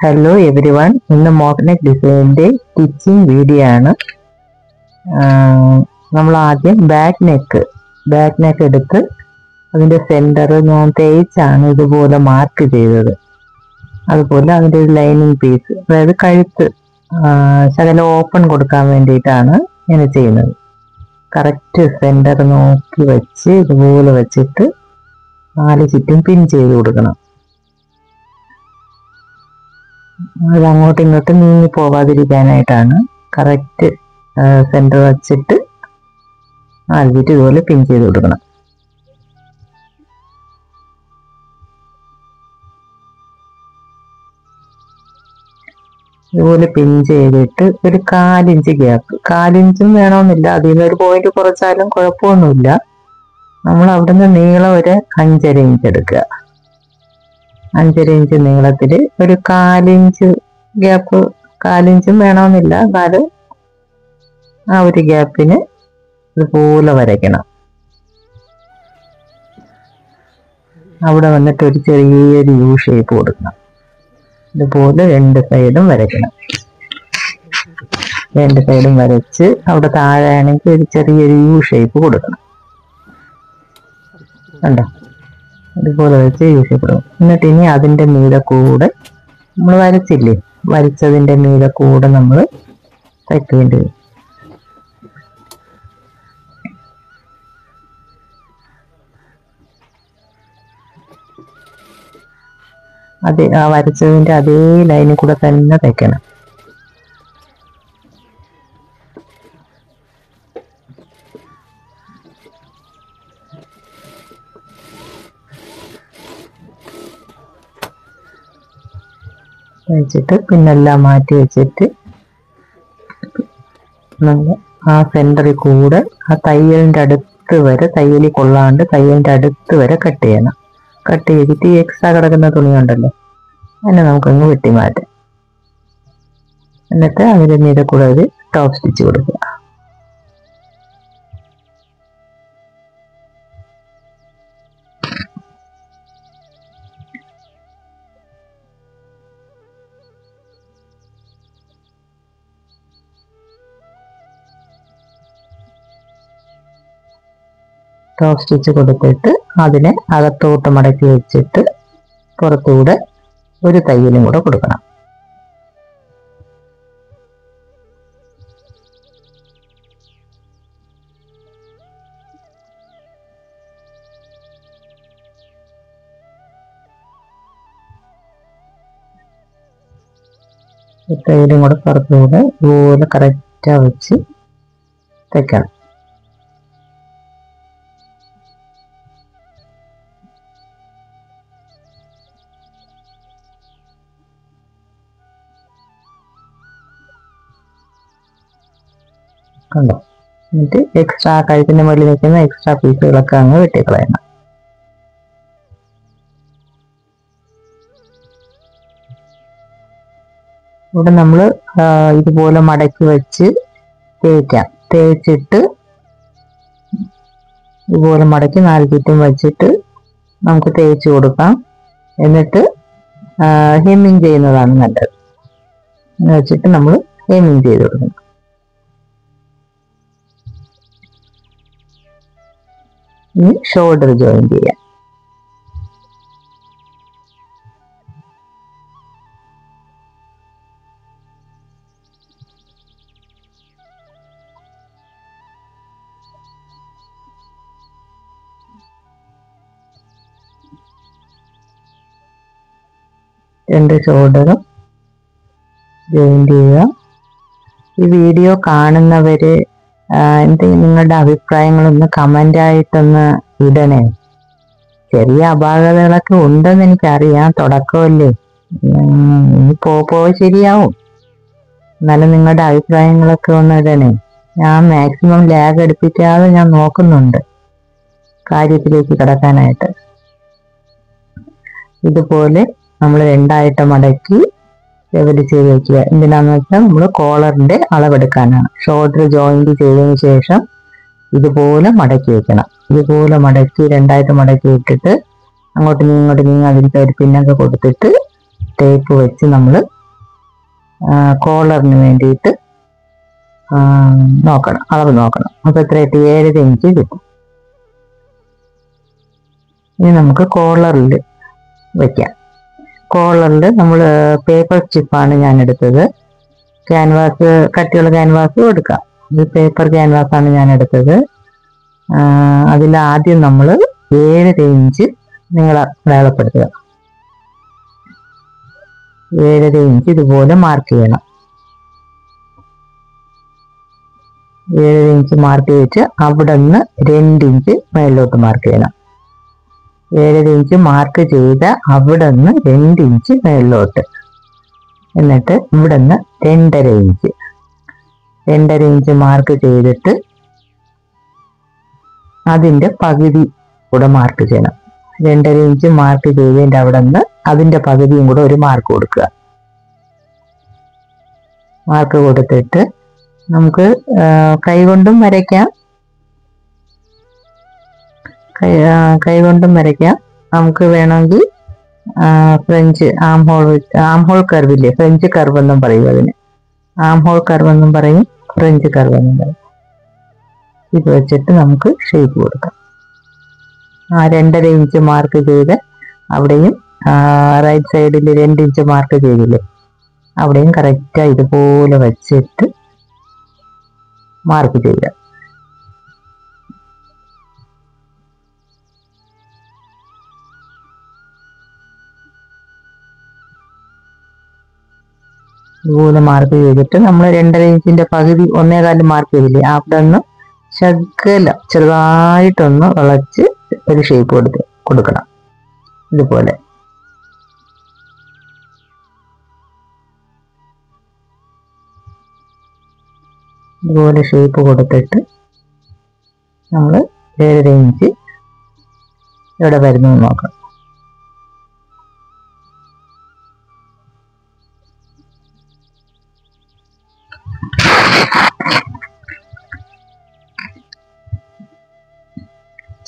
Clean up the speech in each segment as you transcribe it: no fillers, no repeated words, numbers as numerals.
Hello every one, ഇന്ന് മോഡർനെക് ഡിസൈനിന്റെ stitching video ആണ്. നമ്മൾ ആദ്യം ബാക്ക് നെക്ക് എടുത്ത് അതിന്റെ സെന്റർ ഞാൻ തേച്ചാണ് ഇതുപോലെ മാർക്ക് ചെയ്തത്. അതുപോലെ അതിന്റെ ഒരു ലൈനിങ് പീസ്, അതായത് കഴുത്ത് ശകലം ഓപ്പൺ കൊടുക്കാൻ വേണ്ടിയിട്ടാണ് ഇങ്ങനെ ചെയ്യുന്നത്. കറക്റ്റ് സെന്റർ നോക്കി വെച്ച് ഇതുപോലെ വെച്ചിട്ട് 4 ചുറ്റും പിൻ ചെയ്ത് കൊടുക്കണം. അത് അങ്ങോട്ടും ഇങ്ങോട്ടും നീങ്ങി പോവാതിരിക്കാനായിട്ടാണ് കറക്റ്റ് സെന്റർ വച്ചിട്ട് 4 ചുറ്റും ഇതുപോലെ പിൻ ചെയ്ത് കൊടുക്കണം. ഇതുപോലെ പിൻ ചെയ്തിട്ട് ഒരു 4 ഇഞ്ച് ഗ്യാപ്പ്, 4 ഇഞ്ചും വേണമെന്നില്ല, അതിൽ നിന്ന് ഒരു പോയിന്റ് കുറച്ചാലും കുഴപ്പമൊന്നുമില്ല. നമ്മൾ അവിടുന്ന് നീളം ഒരു 5.5 ഇഞ്ച് എടുക്കുക. 5.5 ഇഞ്ച് നീളത്തിൽ ഒരു 4 ഇഞ്ച് ഗ്യാപ്പ്, 4 ഇഞ്ചും വേണമെന്നില്ല, എന്നാലും ആ ഒരു ഗ്യാപ്പിന് ഇതുപോലെ വരയ്ക്കണം. അവിടെ വന്നിട്ട് ഒരു ചെറിയൊരു യു ഷേപ്പ് കൊടുക്കണം. ഇതുപോലെ 2 സൈഡും വരയ്ക്കണം. 2 സൈഡും വരച്ച് അവിടെ താഴെ ആണെങ്കിൽ ഒരു ചെറിയൊരു യു ഷേപ്പ് കൊടുക്കണം. കണ്ടോ? ഇതുപോലെ വെച്ച് യു ഷേപ്പ് കൊടുക്കണം. എന്നിട്ട് ഇനി അതിൻ്റെ മീതെ കൂടെ നമ്മൾ വരച്ചതിൻ്റെ മീതെ കൂടെ നമ്മൾ തയ്ക്കേണ്ടി വരും. ആ വരച്ചതിൻ്റെ അതേ ലൈനിൽ കൂടെ തന്നെ തയ്ക്കണം. വെച്ചിട്ട് പിന്നെല്ലാം മാറ്റി വെച്ചിട്ട് നമ്മൾ ആ സെന്ററിൽ കൂടെ ആ തയ്യലിൻ്റെ അടുത്ത് വരെ, തയ്യലിൽ കൊള്ളാണ്ട് തയ്യലിൻ്റെ അടുത്ത് വരെ കട്ട് ചെയ്യണം. കട്ട് ചെയ്തിട്ട് ഈ എക്സ്ട്രാ കിടക്കുന്ന തുണി ഉണ്ടല്ലോ, അതിനെ നമുക്കങ്ങ് വെട്ടി മാറ്റാം. എന്നിട്ട് അതിൻ്റെ മീതെ കൂടെ ഒരു ടോപ്പ് സ്റ്റിച്ച് കൊടുക്കുക. ടോപ്പ് സ്റ്റിച്ച് കൊടുത്തിട്ട് അതിനെ അകത്തോട്ട് മടക്കി വെച്ചിട്ട് പുറത്തുകൂടെ ഒരു തയ്യലും കൂടെ കൊടുക്കണം. തയ്യലും കൂടെ പുറത്തുകൂടെ ഇതുപോലെ കറക്റ്റാ വെച്ച് തയ്ക്കണം. കണ്ടോ? എന്നിട്ട് എക്സ്ട്രാ കഴുത്തിന്റെ മുകളിൽ നിൽക്കുന്ന എക്സ്ട്രാ പീസുകളൊക്കെ അങ്ങ് വെട്ടിക്കളയണം. ഇവിടെ നമ്മൾ ഇതുപോലെ മടക്കി വെച്ച് തേച്ചിട്ട് ഇതുപോലെ മടക്കി 4 ചുറ്റും വെച്ചിട്ട് നമുക്ക് തേച്ച് കൊടുക്കാം. എന്നിട്ട് ഹെമ്മിങ് ചെയ്യുന്നതാണ് നല്ലത്. എന്ന് വെച്ചിട്ട് നമ്മൾ ഹെമ്മിങ് ചെയ്ത് കൊടുക്കണം. ഇനി ഷോൾഡർ ജോയിൻ ചെയ്യാം. രണ്ട് ഷോൾഡറും ജോയിൻ ചെയ്യുക. ഈ വീഡിയോ കാണുന്നവര് എന്തെങ്കിലും നിങ്ങളുടെ അഭിപ്രായങ്ങളൊന്ന് കമൻ്റായിട്ടൊന്ന് ഇടണേ. ചെറിയ അപാകതകളൊക്കെ ഉണ്ടെന്ന് എനിക്കറിയാം, തുടക്കമല്ലേ, ഇനി പോയി ശരിയാവും. എന്നാലും നിങ്ങളുടെ അഭിപ്രായങ്ങളൊക്കെ ഒന്ന് ഇടണേ. ഞാൻ മാക്സിമം ലാഗ് എടുപ്പിക്കാതെ ഞാൻ നോക്കുന്നുണ്ട് കാര്യത്തിലേക്ക് കിടക്കാനായിട്ട്. ഇതുപോലെ നമ്മൾ 2ആയിട്ട് മടക്കി ലെവൽ ചെയ്ത് വെക്കുക. എന്തിനാന്ന് വെച്ചാൽ നമ്മൾ കോളറിന്റെ അളവെടുക്കാനാണ്. ഷോൾഡർ ജോയിന്റ് ചെയ്തതിന് ശേഷം ഇതുപോലെ മടക്കി വെക്കണം. ഇതുപോലെ മടക്കി 2ആയിട്ട് മടക്കി ഇട്ടിട്ട് അങ്ങോട്ട് നീങ്ങി അതിലേക്ക് ഒരു പിന്നൊക്കെ കൊടുത്തിട്ട് ടേപ്പ് വെച്ച് നമ്മൾ കോളറിന് വേണ്ടിയിട്ട് നോക്കണം, അളവ് നോക്കണം. അപ്പോൾ എത്ര കിട്ടി? 7 ഇഞ്ച് കിട്ടും. ഇനി നമുക്ക് കോളറിൽ വയ്ക്കാം. കോളറിൽ നമ്മൾ പേപ്പർ സ്ട്രിപ്പാണ് ഞാൻ എടുത്തത്. ക്യാൻവാസ്, കട്ടിയുള്ള ക്യാൻവാസ് എടുക്കാം. ഇത് പേപ്പർ ക്യാൻവാസാണ് ഞാൻ എടുത്തത്. അതിൽ ആദ്യം നമ്മൾ 7 ഇഞ്ച് നിങ്ങൾ അടയാളപ്പെടുത്തുക. 7 ഇഞ്ച് ഇതുപോലെ മാർക്ക് ചെയ്യണം. 7 ഇഞ്ച് മാർക്ക് ചെയ്തിട്ട് അവിടെ നിന്ന് 2 ഇഞ്ച് മേളിലോട്ട് മാർക്ക് ചെയ്യണം. 7 ഇഞ്ച് മാർക്ക് ചെയ്ത അവിടെ നിന്ന് 2 ഇഞ്ച് മേളിലോട്ട്, എന്നിട്ട് ഇവിടെ നിന്ന് 2.5 ഇഞ്ച് 2.5 ഇഞ്ച് മാർക്ക് ചെയ്തിട്ട് അതിൻ്റെ പകുതി കൂടെ മാർക്ക് ചെയ്യണം. 2.5 ഇഞ്ച് മാർക്ക് ചെയ്തതിൻ്റെ അവിടെ നിന്ന് അതിൻ്റെ പകുതിയും കൂടെ ഒരു മാർക്ക് കൊടുക്കുക. മാർക്ക് കൊടുത്തിട്ട് നമുക്ക് കൈകൊണ്ടും വരയ്ക്കാം, കൈകൊണ്ടും വരയ്ക്കാം. നമുക്ക് വേണമെങ്കിൽ ഫ്രഞ്ച് ആം ഹോൾ കർവില്ലേ, ഫ്രഞ്ച് കർവ് എന്നും പറയും അതിന്. ആം ഹോൾ കർവ് എന്നും പറയും, ഫ്രഞ്ച് കർവ് എന്നും പറയും. ഇത് വെച്ചിട്ട് നമുക്ക് ഷേപ്പ് കൊടുക്കാം. 2.5 ഇഞ്ച് മാർക്ക് ചെയ്ത് അവിടെയും റൈറ്റ് സൈഡിൽ 2 ഇഞ്ച് മാർക്ക് ചെയ്തില്ലേ, അവിടെയും കറക്റ്റായി ഇതുപോലെ വെച്ചിട്ട് മാർക്ക് ചെയ്യുക. ഇതുപോലെ മാർക്ക് ചെയ്തിട്ട് നമ്മൾ 2.5 ഇഞ്ചിന്റെ പകുതി 1.25 മാർക്ക് ചെയ്തില്ലേ, അവിടെ നിന്ന് ശകലം ചെറുതായിട്ടൊന്ന് വളച്ച് ഒരു ഷേപ്പ് കൊടുക്കണം. ഇതുപോലെ ഷേപ്പ് കൊടുത്തിട്ട് നമ്മൾ 7.5 ഇഞ്ച് എവിടെ വരുന്നു നോക്കാം.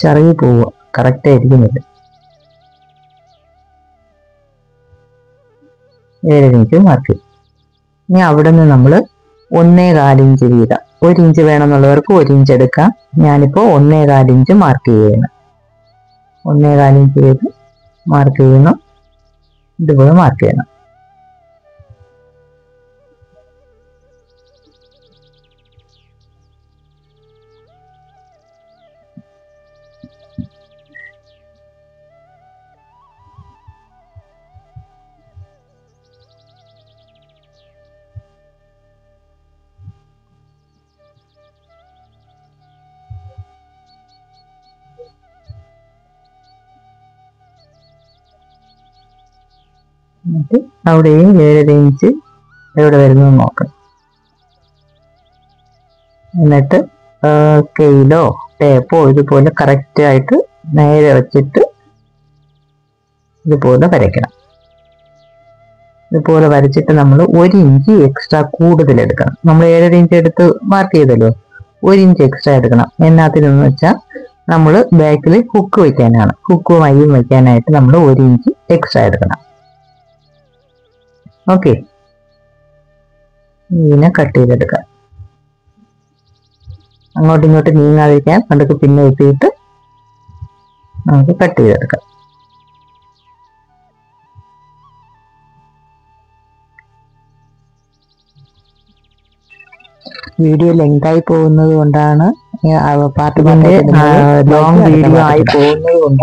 ചെറിയ പോവുക, കറക്റ്റ് ആയിരിക്കുന്നില്ല. 7 inch mark. ഇനി അവിടെ നിന്ന് നമ്മൾ 1.25 ഇഞ്ച് വീതം, 1 ഇഞ്ച് വേണമെന്നുള്ളവർക്ക് 1 ഇഞ്ച് എടുക്കാം. ഞാനിപ്പോൾ 1.25 ഇഞ്ച് മാർക്ക് ചെയ്യണം. 1.25 ഇഞ്ച് വീതം മാർക്ക് ചെയ്യണം. ഇതുപോലെ മാർക്ക് ചെയ്യണം. എന്നിട്ട് അവിടെയും 7.5 ഇഞ്ച് എവിടെ വരുന്നു നോക്കണം. എന്നിട്ട് സ്കെയിലോ ടേപ്പോ ഇതുപോലെ കറക്റ്റായിട്ട് നേരെ വെച്ചിട്ട് ഇതുപോലെ വരയ്ക്കണം. ഇതുപോലെ വരച്ചിട്ട് നമ്മൾ 1 ഇഞ്ച് എക്സ്ട്രാ കൂടുതൽ എടുക്കണം. നമ്മൾ 7.5 ഇഞ്ച് എടുത്ത് മാർക്ക് ചെയ്തല്ലോ, 1 ഇഞ്ച് എക്സ്ട്രാ എടുക്കണം. എന്നാത്തിനെന്ന് വെച്ചാൽ നമ്മൾ ബാക്കിൽ ഹുക്ക് വയ്ക്കാനാണ്. ഹുക്ക് മയ്യും വയ്ക്കാനായിട്ട് നമ്മൾ 1 ഇഞ്ച് എക്സ്ട്രാ എടുക്കണം. ഓക്കെ, ഇതിനെ കട്ട് ചെയ്തെടുക്കാം. അങ്ങോട്ടും ഇങ്ങോട്ടും നീങ്ങാതിരിക്കാൻ പണ്ടൊക്കെ പിന്നെ എത്തിയിട്ട് നമുക്ക് കട്ട് ചെയ്തെടുക്കാം. വീഡിയോ ലെങ്തായി പോകുന്നത് കൊണ്ടാണ്, പാർട്ട് ലോങ് വീഡിയോ ആയി പോകുന്നത് കൊണ്ടാണ്